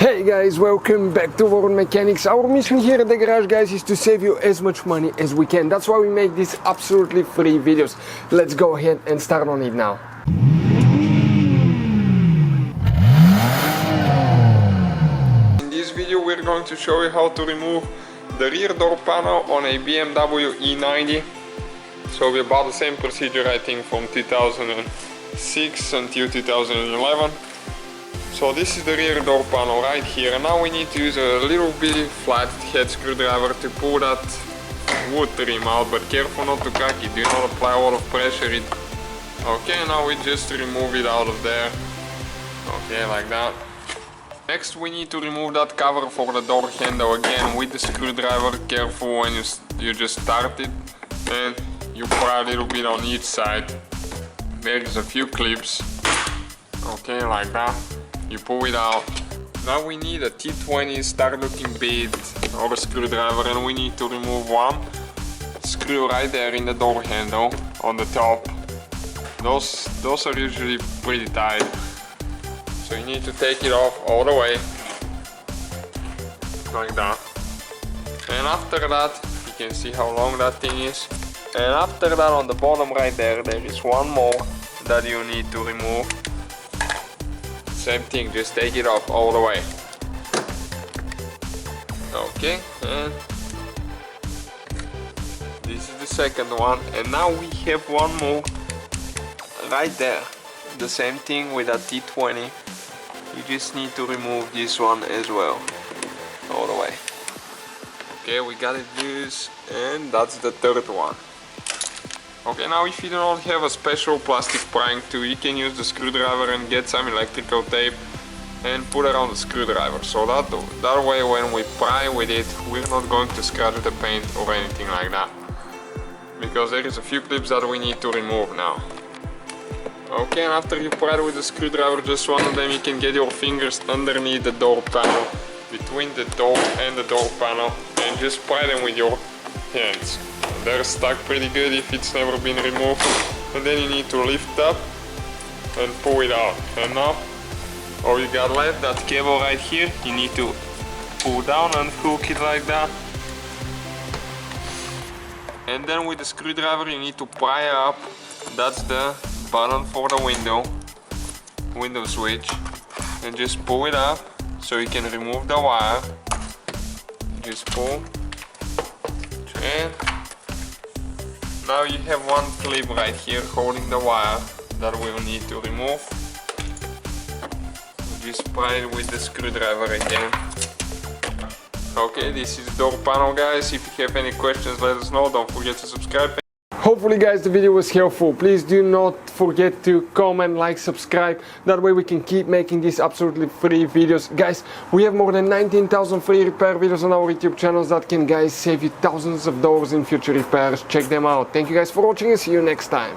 Hey guys, welcome back to World Mechanics. Our mission here at the garage, guys, is to save you as much money as we can. That's why we make these absolutely free videos. Let's go ahead and start on it now. In this video we're going to show you how to remove the rear door panel on a BMW E90. So we bought the same procedure, I think, from 2006 until 2011. So this is the rear door panel right here, and now we need to use a little bitty flat head screwdriver to pull that wood trim out, but careful not to crack it, do not apply a lot of pressure. Okay, now we just remove it out of there. Okay, like that. Next we need to remove that cover for the door handle again with the screwdriver. Careful when you just start it, and you pry a little bit on each side. There is a few clips. Okay, like that. You pull it out. Now we need a T20 star looking bit or a screwdriver, and we need to remove one screw right there in the door handle on the top. Those are usually pretty tight, so you need to take it off all the way like that. And after that, you can see how long that thing is. And after that, on the bottom right there is one more that you need to remove. Same thing, just take it off all the way. Okay, and this is the second one. And now we have one more right there. The same thing with a T20. You just need to remove this one as well, all the way. Okay, we got it loose, and that's the third one. Okay, now if you do not have a special plastic prying tool, you can use the screwdriver and get some electrical tape and put it on the screwdriver. So that way when we pry with it, we're not going to scratch the paint or anything like that. Because there is a few clips that we need to remove now. Okay, and after you pry with the screwdriver, just one of them, you can get your fingers underneath the door panel, between the door and the door panel, and just pry them with your hands. They're stuck pretty good if it's never been removed, and then you need to lift up and pull it out. And now all you got left, that cable right here, you need to pull down and hook it like that. And then with the screwdriver you need to pry up. That's the button for the window switch, and just pull it up so you can remove the wire. Just pull, and now you have one clip right here holding the wire that we'll need to remove. Just pry it with the screwdriver again. Okay, this is the door panel, guys. If you have any questions, let us know. Don't forget to subscribe. Hopefully, guys, the video was helpful. Please do not forget to comment, like, subscribe. That way we can keep making these absolutely free videos. Guys, we have more than 19,000 free repair videos on our YouTube channels that can, guys, save you thousands of dollars in future repairs. Check them out. Thank you guys for watching, and see you next time.